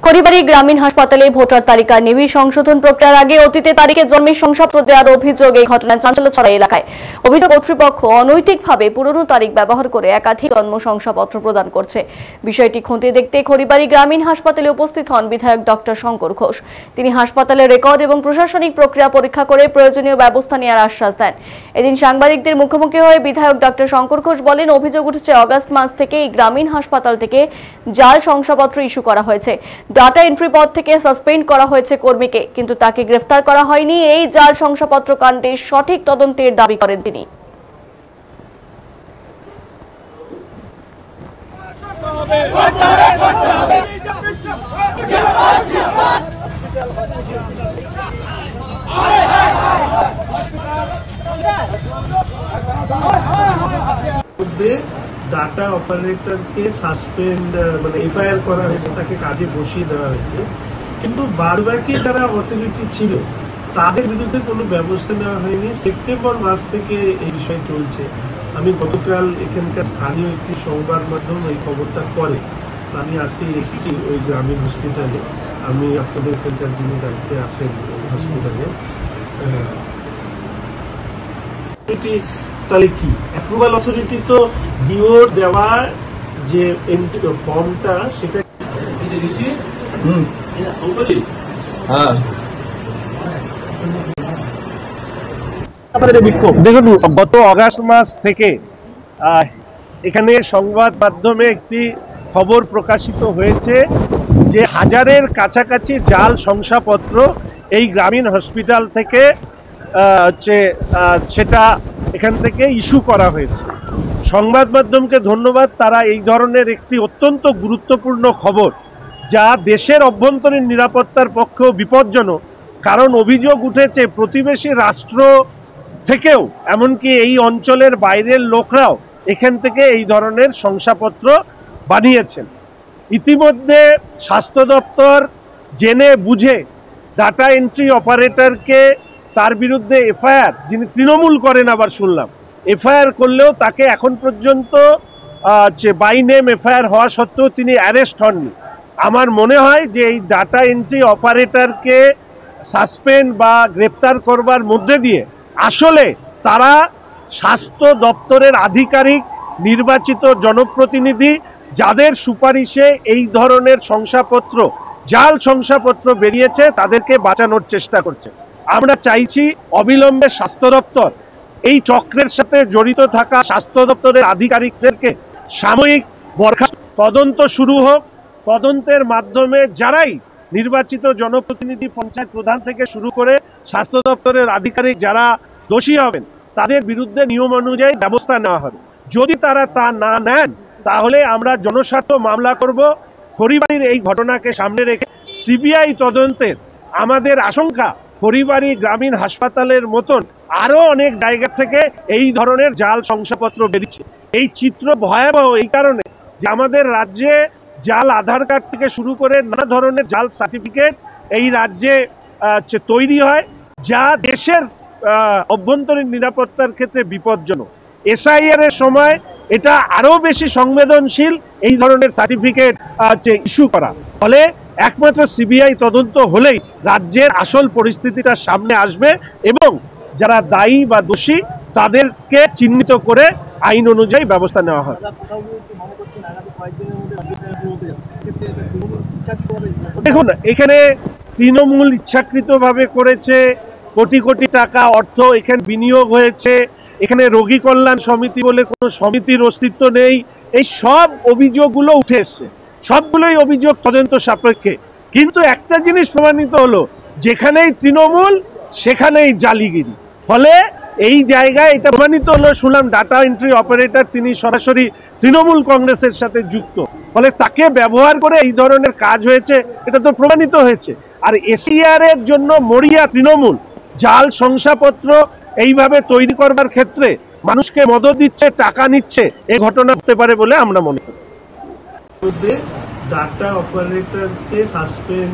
খড়িবাড়ি গ্রামীণ হাসপাতালে ভোটার তালিকা নিবিড় সংশোধন প্রক্রিয়ার আগে অতীতে তারিখে জন্মের শংসাপত্র দেওয়ার অভিযোগ এই ঘটনায় চাঞ্চল্য ছড়ায় এলাকায়। অভিযোগ কর্তৃপক্ষ অনৈতিকভাবে পুরনো তারিখ ব্যবহার করে একাধিক জন্ম শংসাপত্র প্রদান করছে। বিষয়টি খতিয়ে দেখতে খড়িবাড়ি গ্রামীণ হাসপাতালে উপস্থিত হন বিধায়ক ডক্টর শঙ্কর ঘোষ। তিনি হাসপাতালের রেকর্ড এবং প্রশাসনিক প্রক্রিয়া পরীক্ষা করে প্রয়োজনীয় ব্যবস্থা নেওয়ার আশ্বাস দেন। এদিন সাংবাদিকদের মুখোমুখি হয়ে বিধায়ক ডক্টর শঙ্কর ঘোষ বলেন, অভিযোগ উঠেছে আগস্ট মাস থেকে এই গ্রামীণ হাসপাতাল থেকে জাল শংসাপত্র ইস্যু করা হয়েছে। ডাটা এন্ট্রি পদ থেকে সাসপেন্ড করা হয়েছে কর্মীকে, কিন্তু তাকে গ্রেফতার করা হয়নি। এই জাল শংসাপত্র কাণ্ডের সঠিক তদন্তের দাবি করেন তিনি। ডাটা অপারেটরকে সাসপেন্ড মানে এফআইআর করা হয়েছে, তাকে কাজে বসিয়ে দেওয়া হয়েছে, কিন্তু বাদবাকি যারা অথরিটি ছিল তাদের বিরুদ্ধে কোনো ব্যবস্থা নেওয়া হয়নি। সেপ্টেম্বর মাস থেকে এই বিষয় চলছে। আমি গতকাল এখানকার স্থানীয় একটি সংবাদ মাধ্যম এই খবরটা করে, আমি আজকে এসেছি ওই গ্রামীণ হসপিটালে। আমি আপনাদের এখানকার যিনি দায়িত্বে আছেন হসপিটালে, তাহলে কি অ্যাপ্রুভাল অথরিটি তো ডিওর দেওয়া যে ফর্মটা সেটা দেখুন, গত আগস্ট মাস থেকে এখানে সংবাদ মাধ্যমে একটি খবর প্রকাশিত হয়েছে যে হাজারের কাছাকাছি জাল শংসাপত্র এই গ্রামীণ হসপিটাল থেকে সেটা এখান থেকে ইস্যু করা হয়েছে। সংবাদ মাধ্যমকে ধন্যবাদ, তারা এই ধরনের একটি অত্যন্ত গুরুত্বপূর্ণ খবর, যা দেশের অভ্যন্তরীণ নিরাপত্তার পক্ষেও বিপজ্জনক। কারণ অভিযোগ উঠেছে প্রতিবেশী রাষ্ট্র থেকেও, এমনকি এই অঞ্চলের বাইরের লোকরাও এখান থেকে এই ধরনের শংসাপত্র বানিয়েছেন। ইতিমধ্যে স্বাস্থ্য দপ্তর জেনে বুঝে ডাটা এন্ট্রি অপারেটরকে তার বিরুদ্ধে এফআইআর, যিনি তৃণমূল করেন আবার শুনলাম, এফআইআর করলেও তাকে এখন পর্যন্ত বাই নেম এফআইআর হওয়া সত্ত্বেও তিনি অ্যারেস্ট হননি। আমার মনে হয় যে এই ডাটা এন্ট্রি অপারেটরকে সাসপেন্ড বা গ্রেপ্তার করবার মধ্যে দিয়ে আসলে তারা স্বাস্থ্য দপ্তরের আধিকারিক, নির্বাচিত জনপ্রতিনিধি, যাদের সুপারিশে এই ধরনের শংসাপত্র, জাল শংসাপত্র বেরিয়েছে, তাদেরকে বাঁচানোর চেষ্টা করছে। আমরা চাইছি অবিলম্বে স্বাস্থ্য দপ্তর এই চক্রের সাথে জড়িত থাকা স্বাস্থ্য দপ্তরের আধিকারিকদেরকে সাময়িক বরখাস্ত, তদন্ত শুরু হোক। তদন্তের মাধ্যমে যারাই নির্বাচিত জনপ্রতিনিধি, পঞ্চায়েত প্রধান থেকে শুরু করে স্বাস্থ্য দপ্তরের আধিকারিক যারা দোষী হবেন, তাদের বিরুদ্ধে নিয়ম অনুযায়ী ব্যবস্থা নেওয়া হবে। যদি তারা তা না নেন, তাহলে আমরা জনস্বার্থ মামলা করব। খড়িবাড়ির এই ঘটনাকে সামনে রেখে সিবিআই তদন্তের আমাদের আশঙ্কা, খড়িবাড়ি গ্রামীণ হাসপাতালের মতন আরো অনেক জায়গা থেকে এই ধরনের জাল শংসাপত্র বেরিয়েছে। এই চিত্র ভয়াবহ এই কারণে যে আমাদের রাজ্যে জাল আধার কার্ড থেকে শুরু করে নানা ধরনের জাল সার্টিফিকেট এই রাজ্যে তৈরি হয়, যা দেশের অভ্যন্তরীণ নিরাপত্তার ক্ষেত্রে বিপজ্জনক। এসআইআর এর সময় এটা আরো বেশি সংবেদনশীল এই ধরনের সার্টিফিকেট ইস্যু করা। ফলে একমাত্র সিবিআই তদন্ত হলেই রাজ্যের আসল পরিস্থিতিটা সামনে আসবে এবং যারা দায়ী বা দোষী তাদেরকে চিহ্নিত করে আইন অনুযায়ী ব্যবস্থা নেওয়া হয়। দেখুন, এখানে তৃণমূল ইচ্ছাকৃতভাবে করেছে, কোটি কোটি টাকা অর্থ এখানে বিনিয়োগ হয়েছে, এখানে রোগী কল্যাণ সমিতি বলে কোনো সমিতির অস্তিত্ব নেই। এই সব অভিযোগগুলো উঠে এসছে, সবগুলোই অভিযোগ তদন্ত সাপেক্ষে। কিন্তু একটা জিনিস প্রমাণিত হলো, যেখানেই তৃণমূল সেখানেই জালিগিরি। ফলে এই জায়গায় এটা প্রমাণিত হলো, শুনলাম ডাটা এন্ট্রি অপারেটর তিনি সরাসরি তৃণমূল কংগ্রেসের সাথে যুক্ত, ফলে তাকে ব্যবহার করে এই ধরনের কাজ হয়েছে, এটা তো প্রমাণিত হয়েছে। আর এসআইআর এর জন্য মরিয়া তৃণমূল জাল শংসাপত্র এইভাবে তৈরি করবার ক্ষেত্রে মানুষকে মদত দিচ্ছে, টাকা নিচ্ছে, এই ঘটনা হতে পারে বলে আমরা মনে করি। Data অপারেটরকে suspend